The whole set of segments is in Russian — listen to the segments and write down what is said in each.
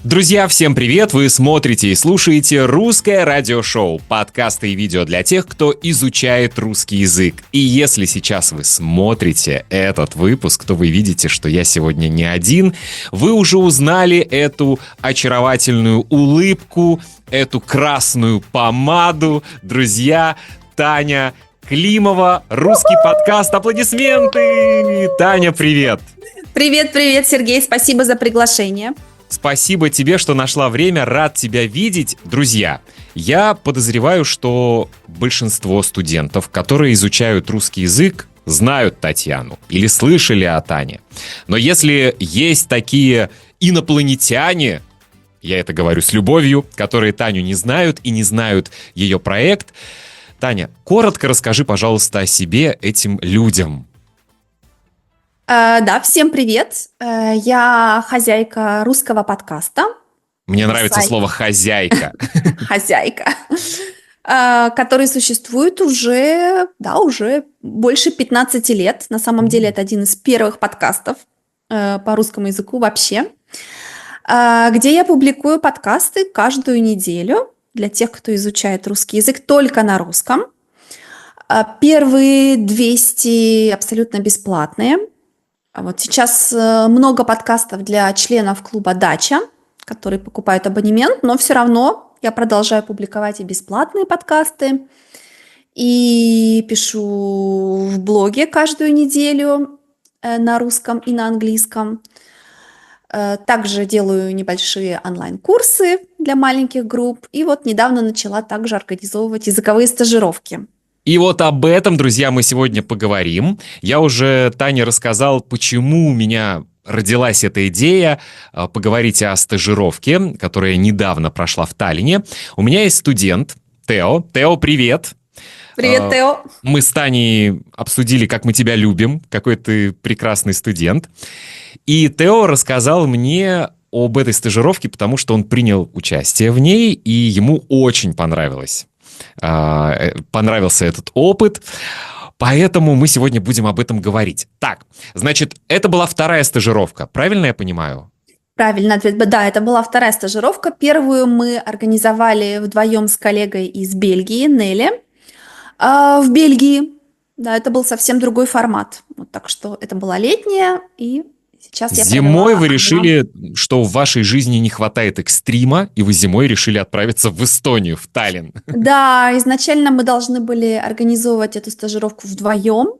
Друзья, всем привет! Вы смотрите и слушаете «Русское радиошоу», подкасты и видео для тех, кто изучает русский язык. И если сейчас вы смотрите этот выпуск, то вы видите, что я сегодня не один. Вы уже узнали эту очаровательную улыбку, эту красную помаду. Друзья, Таня Климова, русский подкаст. Аплодисменты! Таня, привет! Привет, Сергей, спасибо за приглашение. Спасибо тебе, что нашла время, рад тебя видеть. Друзья, я подозреваю, что большинство студентов, которые изучают русский язык, знают Татьяну или слышали о Тане. Но если есть такие инопланетяне, я это говорю с любовью, которые Таню не знают и не знают ее проект, Таня, коротко расскажи, пожалуйста, о себе этим людям. Да, всем привет. Я хозяйка русского подкаста. Мне нравится слово «хозяйка». Хозяйка, который существует уже больше 15 лет. На самом деле это один из первых подкастов по русскому языку вообще, где я публикую подкасты каждую неделю для тех, кто изучает русский язык только на русском. Первые 200 абсолютно бесплатные. Вот сейчас много подкастов для членов клуба «Дача», которые покупают абонемент, но все равно я продолжаю публиковать и бесплатные подкасты, и пишу в блоге каждую неделю на русском и на английском. Также делаю небольшие онлайн-курсы для маленьких групп, и вот недавно начала также организовывать языковые стажировки. И вот об этом, друзья, мы сегодня поговорим. Я уже Тане рассказал, почему у меня родилась эта идея поговорить о стажировке, которая недавно прошла в Таллине. У меня есть студент Тео. Тео, привет! Привет, Тео! Мы с Таней обсудили, как мы тебя любим, какой ты прекрасный студент. И Тео рассказал мне об этой стажировке, потому что он принял участие в ней, и ему очень понравился этот опыт, поэтому мы сегодня будем об этом говорить. Так, значит, это была вторая стажировка, правильно я понимаю? Правильно ответ. Да, это была вторая стажировка. Первую мы организовали вдвоем с коллегой из Бельгии, Нелли, в Бельгии. Да, это был совсем другой формат. Вот, так что это была летняя, и сейчас я зимой вы решили, что в вашей жизни не хватает экстрима, и вы зимой решили отправиться в Эстонию, в Таллин. Да, изначально мы должны были организовывать эту стажировку вдвоем,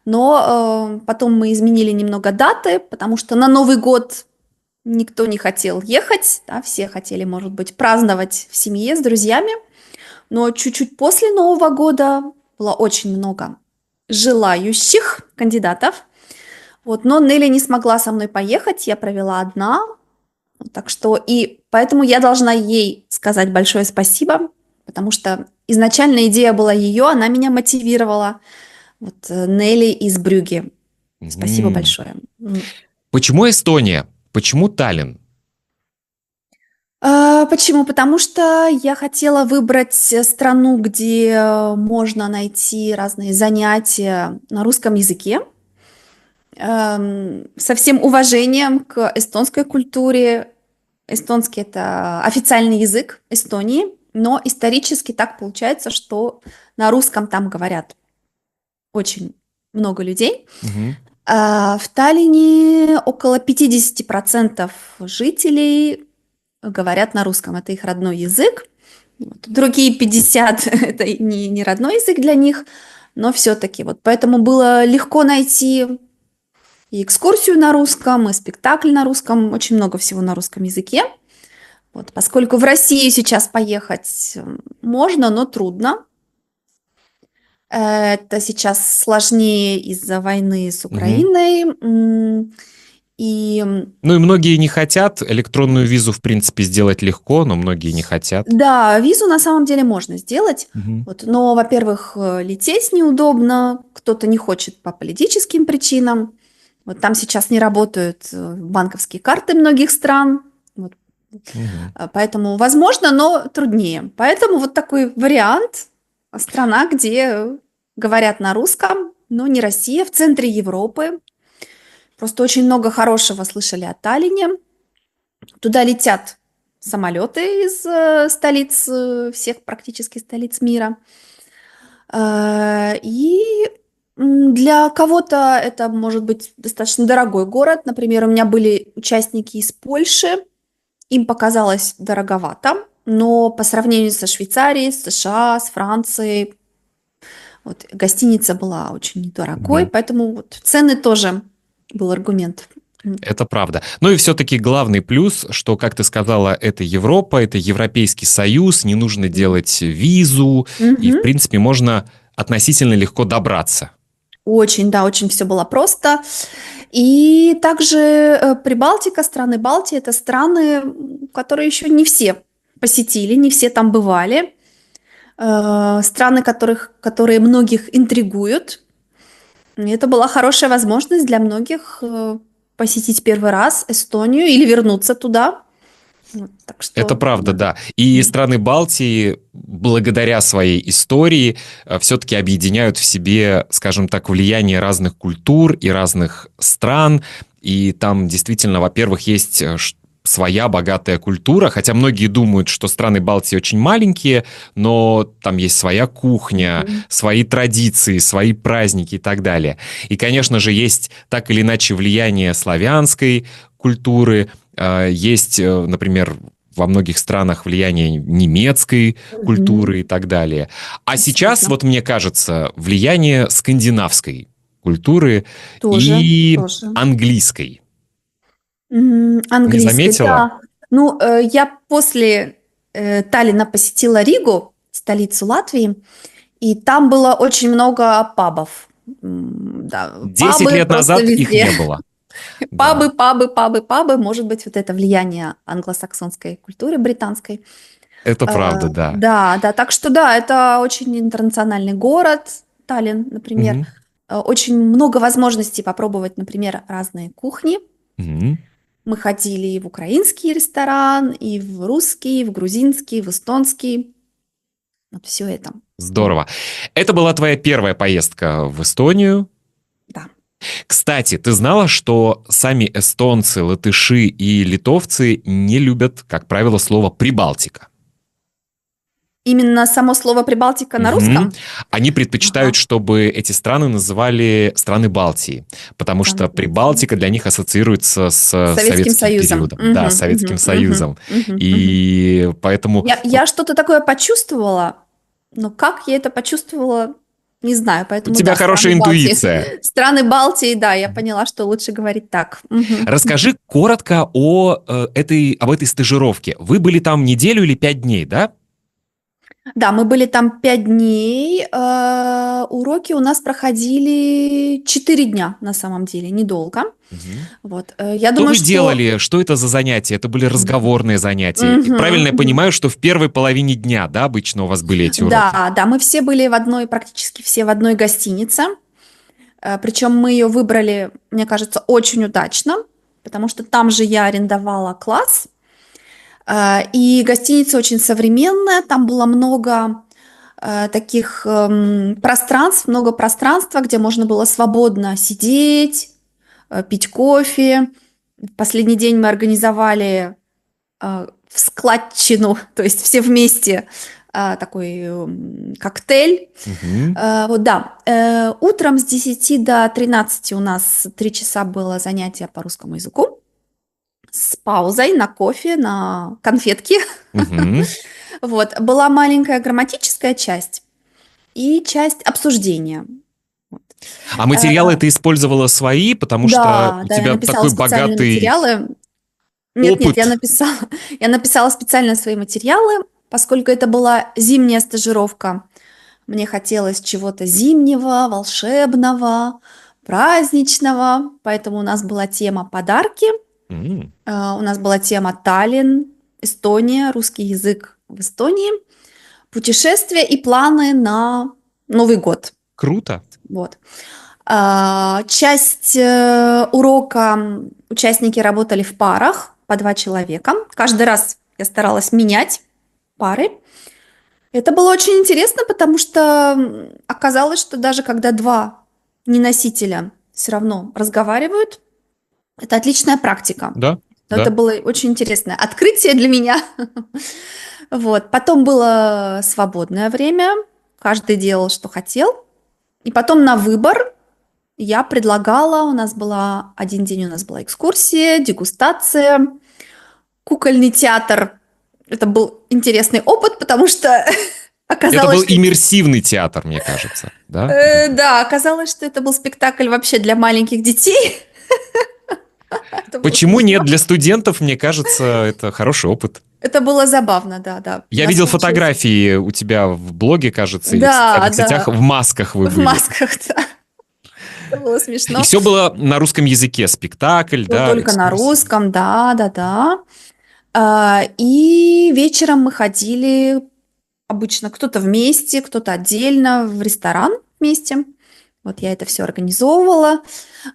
но потом мы изменили немного даты, потому что на Новый год никто не хотел ехать, да, все хотели, может быть, праздновать в семье с друзьями, но чуть-чуть после Нового года было очень много желающих кандидатов. Вот, но Нелли не смогла со мной поехать, я провела одна, так что и поэтому я должна ей сказать большое спасибо, потому что изначально идея была ее, она меня мотивировала. Вот Нелли из Брюгге. Спасибо большое. Почему Эстония? Почему Таллин? Почему? Потому что я хотела выбрать страну, где можно найти разные занятия на русском языке. Со всем уважением к эстонской культуре. Эстонский – это официальный язык Эстонии, но исторически так получается, что на русском там говорят очень много людей. В Таллине около 50% жителей говорят на русском, это их родной язык. Другие 50% – это не родной язык для них, но все-таки вот поэтому было легко найти и экскурсию на русском, и спектакль на русском, очень много всего на русском языке. Вот, поскольку в Россию сейчас поехать можно, но трудно. Это сейчас сложнее из-за войны с Украиной. Ну и многие не хотят. Электронную визу, в принципе, сделать легко, но многие не хотят. Да, визу на самом деле можно сделать. Вот, но, во-первых, лететь неудобно, кто-то не хочет по политическим причинам. Вот там сейчас не работают банковские карты многих стран, вот. Поэтому возможно, но труднее. Поэтому вот такой вариант, страна, где говорят на русском, но не Россия, в центре Европы. Просто очень много хорошего слышали о Таллине. Туда летят самолеты из столиц, всех практически столиц мира. И для кого-то это может быть достаточно дорогой город. Например, у меня были участники из Польши, им показалось дороговато, но по сравнению со Швейцарией, с США, с Францией, вот, гостиница была очень недорогой, Мгм. поэтому вот цены тоже был аргумент. Это правда. Ну и все-таки главный плюс, что, как ты сказала, это Европа, это Европейский Союз, не нужно делать визу, и, в Мгм. принципе, можно относительно легко добраться. Очень, да, очень все было просто. И также Прибалтика, страны Балтии — это страны, которые еще не все посетили, не все там бывали. Страны, которые многих интригуют. И это была хорошая возможность для многих посетить первый раз Эстонию или вернуться туда. Вот, так Это что, правда, да. да. И страны Балтии, благодаря своей истории, все-таки объединяют в себе, скажем так, влияние разных культур и разных стран. И там действительно, во-первых, есть своя богатая культура, хотя многие думают, что страны Балтии очень маленькие, но там есть своя кухня, Мгм. свои традиции, свои праздники и так далее. И, конечно же, есть так или иначе влияние славянской культуры, есть, например, во многих странах влияние немецкой Мгм. культуры и так далее. А сейчас, Абсолютно. вот мне кажется, влияние скандинавской культуры Тоже, и тоже. английской. Не Английской, заметила? да. Ну, я после Таллина посетила Ригу, столицу Латвии, и там было очень много пабов. Да, 10 пабы лет просто назад их везде. не было. Да, Пабы, пабы, пабы, пабы. Может быть, вот это влияние англосаксонской культуры британской. это Э, правда, да. Да, да, так что да, это очень интернациональный город, Таллин, например. Мгм. Очень много возможностей попробовать, например, разные кухни. Мгм. Мы ходили и в украинский ресторан, и в русский, и в грузинский, и в эстонский. Вот все это. Здорово. Это была твоя первая поездка в Эстонию. Да. Кстати, ты знала, что сами эстонцы, латыши и литовцы не любят, как правило, слово «прибалтика»? Именно само слово Прибалтика на Мгм. русском? Они предпочитают, Ага. чтобы эти страны называли страны Балтии, потому Страны что Балтии. Прибалтика для них ассоциируется с Советским советским Союзом. периодом, да, с Мгм, Советским мгм, мгм, Союзом. мгм, мгм. И поэтому Я что-то такое почувствовала, но как я это почувствовала, не знаю. у Поэтому тебя да, хорошая страны Балтии. интуиция. Страны Балтии, да, я поняла, что лучше говорить так. Мгм, мгм. Расскажи коротко об этой стажировке. Вы были там неделю или 5 дней, да? Да, мы были там 5 дней. Уроки у нас проходили 4 дня на самом деле, недолго. Мгм. Вот. Я Что думаю, вы что делали? Что это за занятия? Это были Мгм. разговорные занятия. И Мгм, правильно я мгм. понимаю, что в первой половине дня, да, обычно у вас были эти уроки? Да, да, мы все были практически все в одной гостинице. Причем мы ее выбрали, мне кажется, очень удачно, потому что там же я арендовала класс. И гостиница очень современная, там было много таких пространств, много пространства, где можно было свободно сидеть, пить кофе. В последний день мы организовали в складчину, то есть все вместе такой коктейль. Мгм. Вот, да. Утром с 10 до 13 у нас 3 часа было занятие по русскому языку с паузой на кофе, на конфетки. Мгм. Вот. Была маленькая грамматическая часть и часть обсуждения. Вот. А Э, материалы ты использовала свои, потому что Да, у да, я тебя написала такой специальные богатый материалы. Нет, нет, я опыт. написала, я написала специально свои материалы, поскольку это была зимняя стажировка. Мне хотелось чего-то зимнего, волшебного, праздничного, поэтому у нас была тема подарки, М, у нас была тема Таллин, Эстония, русский язык в Эстонии, путешествия и планы на Новый год. Круто. Вот. Часть урока участники работали в парах по 2 человека. Каждый раз я старалась менять пары. Это было очень интересно, потому что оказалось, что даже когда два неносителя все равно разговаривают, это отличная практика. Да. Но это Да? было очень интересное открытие для меня. Вот. Потом было свободное время, каждый делал, что хотел. И потом на выбор я предлагала, у нас была один день, у нас была экскурсия, дегустация, кукольный театр. Это был интересный опыт, потому что Это оказалось, был что иммерсивный театр, мне кажется, да? да, оказалось, что это был спектакль вообще для маленьких детей. Это было Почему нет? смешно. Для студентов, мне кажется, это хороший опыт. Это было забавно, да, да. У Я нас видел получилось. фотографии у тебя в блоге, кажется, или в Да, социальных сетях. да, В масках вы в были. масках, да. Это было И смешно. все было на русском языке. Спектакль, Был да, только на экскурсии. русском, да, да, да. И вечером мы ходили обычно кто-то вместе, кто-то отдельно в ресторан вместе. Вот я это все организовывала.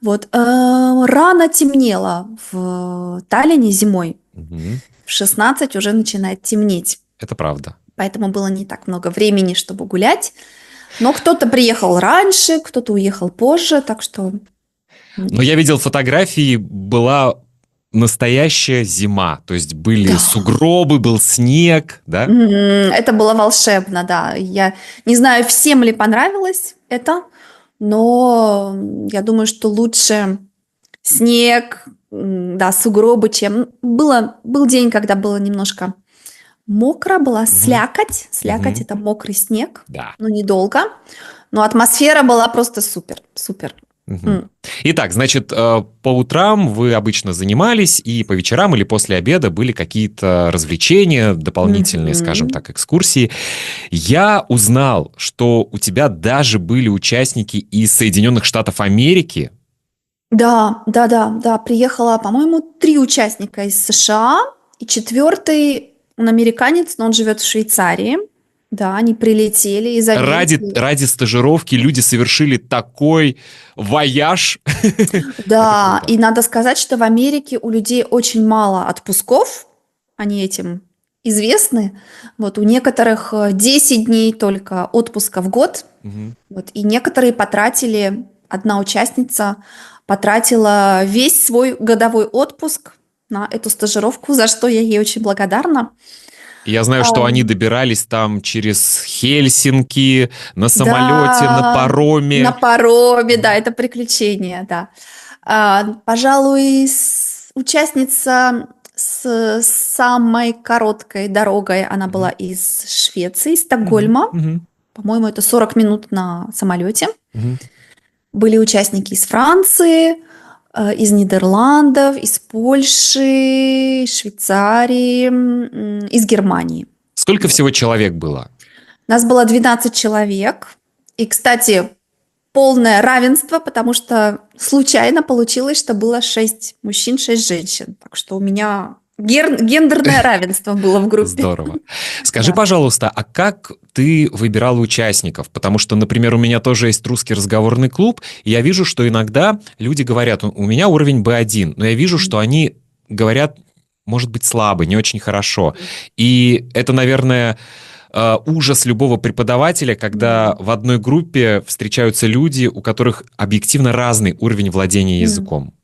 Вот рано темнело в Таллине зимой. Мгм. В 16 уже начинает темнеть. Это правда. Поэтому было не так много времени, чтобы гулять. Но кто-то приехал раньше, кто-то уехал позже, так что Но я видел фотографии, была настоящая зима. То есть были да. сугробы, был снег, да? Это было волшебно, да. Я не знаю, всем ли понравилось это, но я думаю, что лучше снег, да, сугробы, чем... Был день, когда было немножко мокро, была Мгм. слякоть. Слякоть– Мгм. это мокрый снег, Да. но недолго. Но атмосфера была просто супер, супер. Мгм. М. Итак, значит, по утрам вы обычно занимались, и по вечерам или после обеда были какие-то развлечения, дополнительные, скажем Мгм. так, экскурсии. Я узнал, что у тебя даже были участники из Соединенных Штатов Америки. Да, да, да, да, приехала, по-моему, 3 участника из США, и четвертый, он американец, но он живет в Швейцарии. Да, они прилетели из Америки. Ради стажировки люди совершили такой вояж. Это Да, круто. и надо сказать, что в Америке у людей очень мало отпусков, они этим известны. Вот у некоторых 10 дней только отпуска в год. Мгм. Вот, и некоторые потратили, одна участница потратила весь свой годовой отпуск на эту стажировку, за что я ей очень благодарна. И я знаю, что они Ам, добирались там через Хельсинки, на самолете, на Да, на пароме. пароме, да, это приключение, да. Пожалуй, участница с самой короткой дорогой, она была Мгм. из Швеции, из Мгм. Стокгольма. Мгм. По-моему, это 40 минут на самолете. Мгм. Были участники из Франции, из Нидерландов, из Польши, из Швейцарии, из Германии. Сколько Вот. всего человек было? Нас было 12 человек. И, кстати, полное равенство, потому что случайно получилось, что было 6 мужчин, 6 женщин. Так что у меня гендерное равенство было в группе. Здорово. Скажи, Да. пожалуйста, а как ты выбирала участников? Потому что, например, у меня тоже есть русский разговорный клуб, и я вижу, что иногда люди говорят, у меня уровень B1, но я вижу, что они говорят, может быть, слабо, не очень хорошо. И это, наверное, ужас любого преподавателя, когда в одной группе встречаются люди, у которых объективно разный уровень владения М. языком.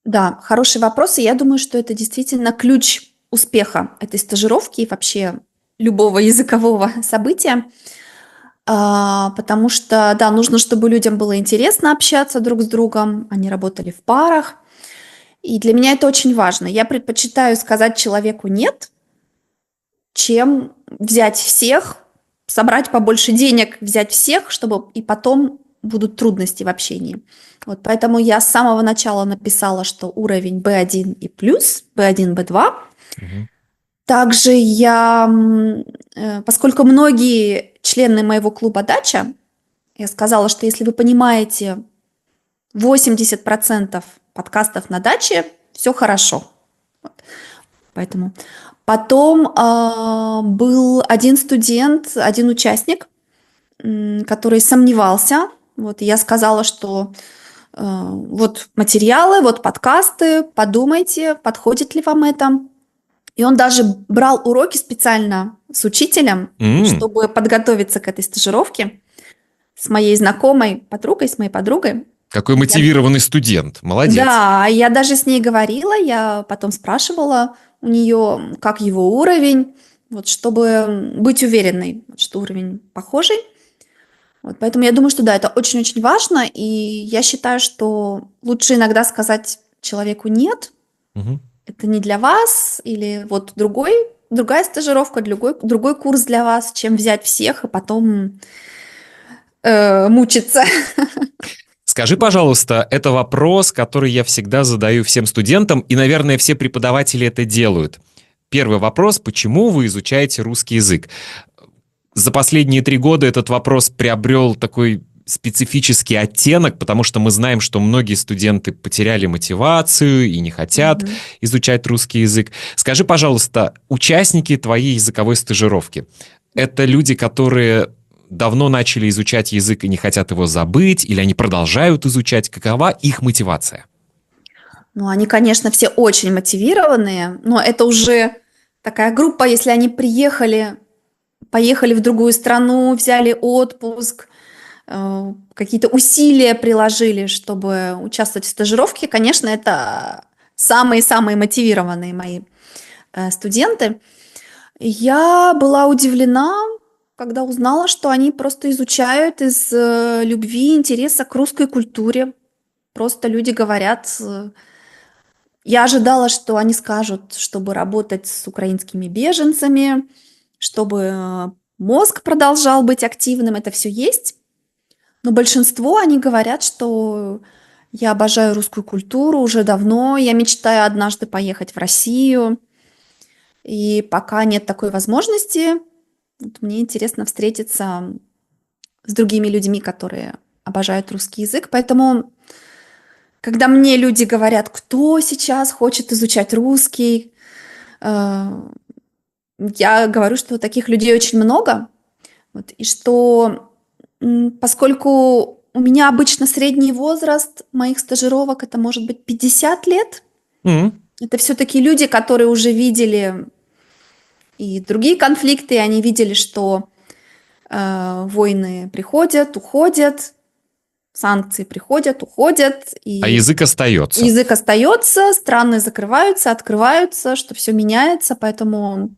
Да, хороший вопрос, и я думаю, что это действительно ключ успеха этой стажировки и вообще любого языкового события. Потому что, да, нужно, чтобы людям было интересно общаться друг с другом, они работали в парах. И для меня это очень важно. Я предпочитаю сказать человеку «нет», чем взять всех, собрать побольше денег, взять всех, чтобы и потом будут трудности в общении. Вот поэтому я с самого начала написала, что уровень B1 и плюс, B1, B2. Мгм. Также поскольку многие члены моего клуба «Дача», я сказала, что если вы понимаете 80% подкастов на даче, все хорошо. Вот. Поэтому потом был один студент, один участник, который сомневался. Вот, и я сказала, что вот материалы, вот подкасты, подумайте, подходит ли вам это. И он даже брал уроки специально с учителем, М. чтобы подготовиться к этой стажировке с моей знакомой подругой, с моей подругой. Какой Я мотивированный студент. Молодец. Да, я даже с ней говорила, я потом спрашивала у нее, как его уровень, вот, чтобы быть уверенной, вот, что уровень похожий. Вот, поэтому я думаю, что да, это очень-очень важно, и я считаю, что лучше иногда сказать человеку нет, Мгм. это не для вас, или вот другая стажировка, другой курс для вас, чем взять всех и потом мучиться. Скажи, пожалуйста, это вопрос, который я всегда задаю всем студентам, и, наверное, все преподаватели это делают. Первый вопрос: почему вы изучаете русский язык? За последние 3 года этот вопрос приобрел такой специфический оттенок, потому что мы знаем, что многие студенты потеряли мотивацию и не хотят Мгм. изучать русский язык. Скажи, пожалуйста, участники твоей языковой стажировки — это люди, которые давно начали изучать язык и не хотят его забыть, или они продолжают изучать? Какова их мотивация? Ну, они, конечно, все очень мотивированные, но это уже такая группа, если они поехали в другую страну, взяли отпуск, какие-то усилия приложили, чтобы участвовать в стажировке. Конечно, это самые-самые мотивированные мои студенты. Я была удивлена, когда узнала, что они просто изучают из любви, интереса к русской культуре. Просто люди говорят, я ожидала, что они скажут, чтобы работать с украинскими беженцами, чтобы мозг продолжал быть активным, это все есть. Но большинство, они говорят, что я обожаю русскую культуру уже давно, я мечтаю однажды поехать в Россию, и пока нет такой возможности, вот мне интересно встретиться с другими людьми, которые обожают русский язык. Поэтому, когда мне люди говорят, кто сейчас хочет изучать русский, э, я говорю, что таких людей очень много, вот, и что поскольку у меня обычно средний возраст моих стажировок, это может быть 50 лет, М. это все-таки люди, которые уже видели и другие конфликты, и они видели, что войны приходят, уходят, санкции приходят, уходят, А и язык остается. язык остается, страны закрываются, открываются, что все меняется, поэтому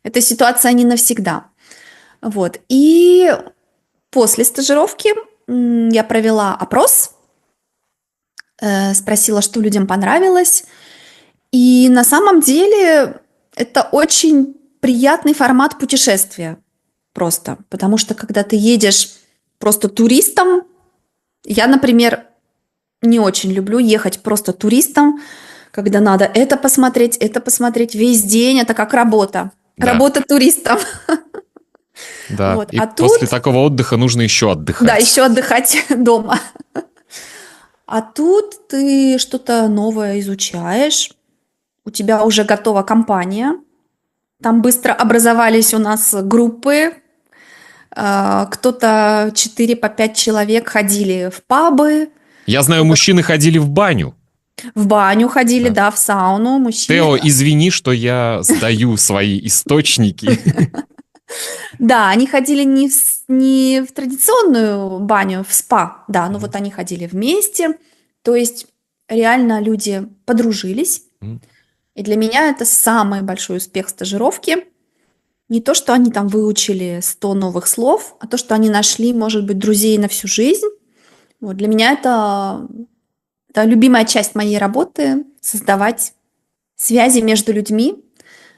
эта ситуация не навсегда. Вот. И после стажировки я провела опрос, спросила, что людям понравилось. И на самом деле это очень приятный формат путешествия просто, потому что когда ты едешь просто туристом, я, например, не очень люблю ехать просто туристом, когда надо это посмотреть весь день, это как работа. Да, Работа туристом. да. Вот. И А после тут, такого отдыха нужно еще да, отдыхать. еще отдыхать дома. А тут ты что-то новое изучаешь, у тебя уже готова компания, там быстро образовались у нас группы, кто-то 4 по 5 человек ходили в пабы, Я знаю, кто-то мужчины ходили в баню. в баню ходили, Да. да, в сауну, мужчины. Тео, извини, что я сдаю свои источники. Да, они ходили не в традиционную баню, в спа, да, но Мгм. вот они ходили вместе, то есть реально люди подружились. М. И для меня это самый большой успех стажировки. Не то, что они там выучили 100 новых слов, а то, что они нашли, может быть, друзей на всю жизнь. Вот для меня это любимая часть моей работы — создавать связи между людьми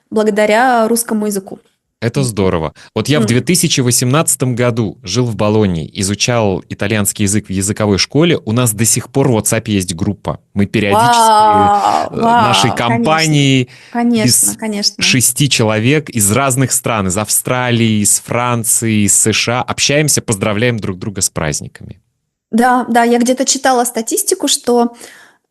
благодаря русскому языку. Это здорово. Вот я в М. 2018 году жил в Болонье, изучал итальянский язык в языковой школе. У нас до сих пор в WhatsApp есть группа. Мы периодически Вау, нашей вау, конечно, компанией конечно, из конечно. 6 человек из разных стран, из Австралии, из Франции, из США общаемся, поздравляем друг друга с праздниками. Да, да, я где-то читала статистику, что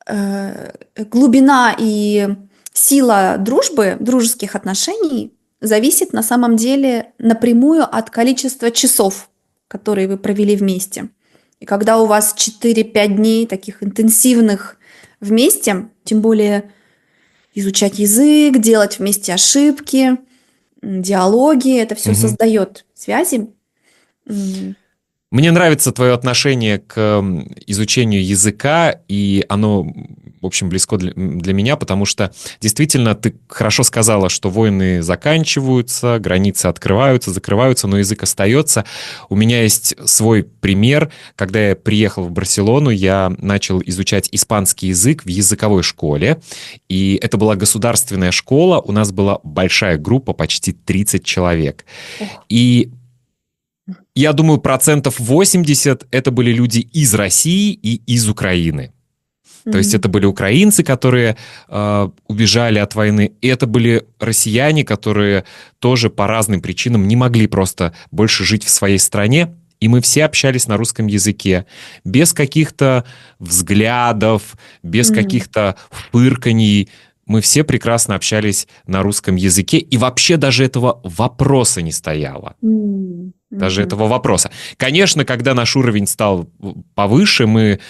э, глубина и сила дружбы, дружеских отношений зависит на самом деле напрямую от количества часов, которые вы провели вместе. И когда у вас 4-5 дней таких интенсивных вместе, тем более изучать язык, делать вместе ошибки, диалоги, это все Мгм. создает связи. М, Мне нравится твое отношение к изучению языка, и оно, в общем, близко для меня, потому что действительно ты хорошо сказала, что войны заканчиваются, границы открываются, закрываются, но язык остается. У меня есть свой пример. Когда я приехал в Барселону, я начал изучать испанский язык в языковой школе, и это была государственная школа, у нас была большая группа, почти 30 человек. И я думаю, 80% это были люди из России и из Украины. То есть это были украинцы, которые убежали от войны, и это были россияне, которые тоже по разным причинам не могли просто больше жить в своей стране, и мы все общались на русском языке, без каких-то взглядов, без каких-то фырканий. Мы все прекрасно общались на русском языке, и вообще даже этого вопроса не стояло. Даже этого вопроса. Конечно, когда наш уровень стал повыше, мы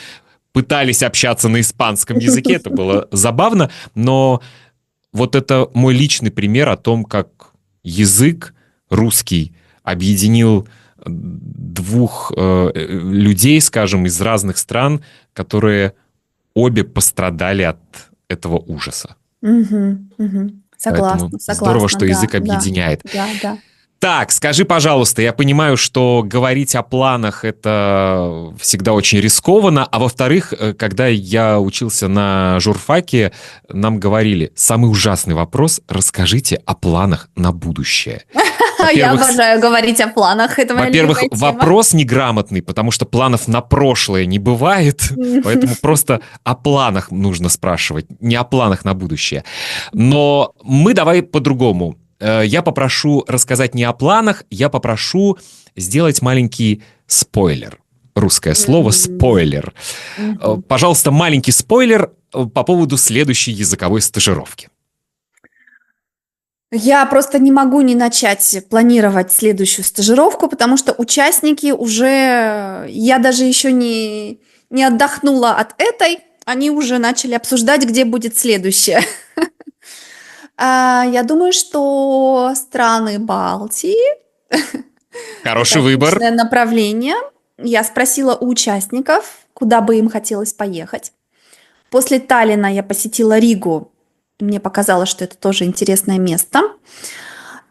пытались общаться на испанском языке, это было забавно, но вот это мой личный пример о том, как язык русский объединил двух людей, скажем, из разных стран, которые обе пострадали от этого ужаса. Согласна, Поэтому здорово, что язык объединяет. Да. Так, скажи, пожалуйста, я понимаю, что говорить о планах — это всегда очень рискованно, а во-вторых, когда я учился на журфаке, нам говорили: самый ужасный вопрос — расскажите о планах на будущее. Я обожаю говорить о планах, это моя любимая Во-первых, тема. вопрос неграмотный, потому что планов на прошлое не бывает, поэтому просто о планах нужно спрашивать, не о планах на будущее. Но мы давай по-другому. Я попрошу рассказать не о планах, я попрошу сделать маленький спойлер. Русское слово «спойлер». Пожалуйста, маленький спойлер по поводу следующей языковой стажировки. Я просто не могу не начать планировать следующую стажировку, потому что участники уже... Я даже еще не отдохнула от этой, они уже начали обсуждать, где будет следующее. Я думаю, что страны Балтии — Хороший это выбор. отличное направление. Я спросила у участников, куда бы им хотелось поехать. После Таллина я посетила Ригу. Мне показалось, что это тоже интересное место.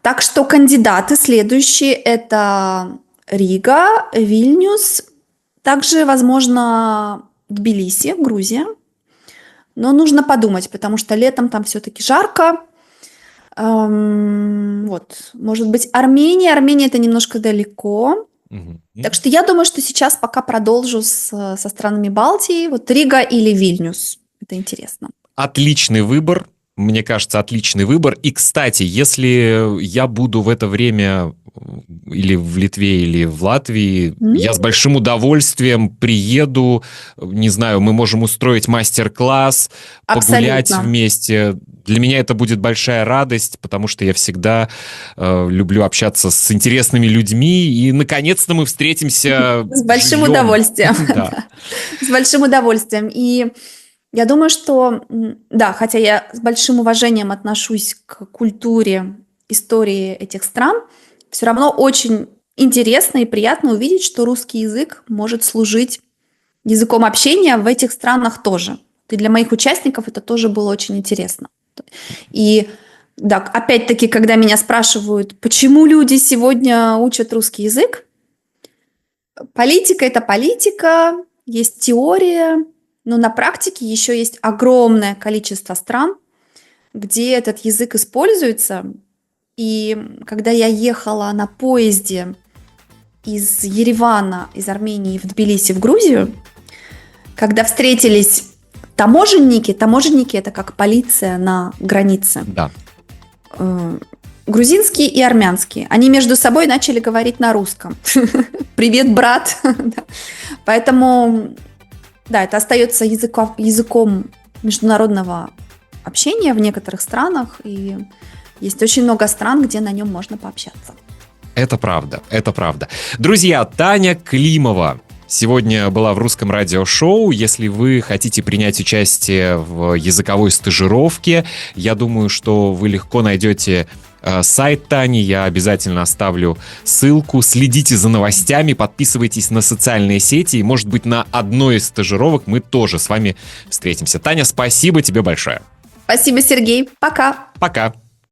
Так что кандидаты следующие — это Рига, Вильнюс, также, возможно, Тбилиси, Грузия. Но нужно подумать, потому что летом там все-таки жарко. Вот, может быть, Армения. Армения — это немножко далеко. Так что я думаю, что сейчас пока продолжу со странами Балтии. Вот Рига или Вильнюс. Это интересно. Отличный выбор. Мне кажется, отличный выбор. И, кстати, если я буду в это время или в Литве, или в Латвии, я с большим удовольствием приеду. Не знаю, мы можем устроить мастер-класс, погулять вместе. Для меня это будет большая радость, потому что я всегда люблю общаться с интересными людьми. И, наконец-то, мы встретимся с большим удовольствием. С большим удовольствием. И я думаю, что, да, хотя я с большим уважением отношусь к культуре, истории этих стран, все равно очень интересно и приятно увидеть, что русский язык может служить языком общения в этих странах тоже. И для моих участников это тоже было очень интересно. И да, опять-таки, когда меня спрашивают, почему люди сегодня учат русский язык, политика — это политика, есть теория, но на практике еще есть огромное количество стран, где этот язык используется. И когда я ехала на поезде из Еревана, из Армении в Тбилиси, в Грузию, когда встретились таможенники — это как полиция на границе. Да. Грузинские и армянские. Они между собой начали говорить на русском. «Привет, брат!» Поэтому... Да, это остается языком международного общения в некоторых странах, и есть очень много стран, где на нем можно пообщаться. Это правда, это правда. Друзья, Таня Климова, сегодня была в Русском радиошоу. Если вы хотите принять участие в языковой стажировке, я думаю, что вы легко найдете сайт Тани, я обязательно оставлю ссылку. Следите за новостями, подписывайтесь на социальные сети, и, может быть, на одной из стажировок мы тоже с вами встретимся. Таня, спасибо тебе большое. Спасибо, Сергей. Пока. Пока.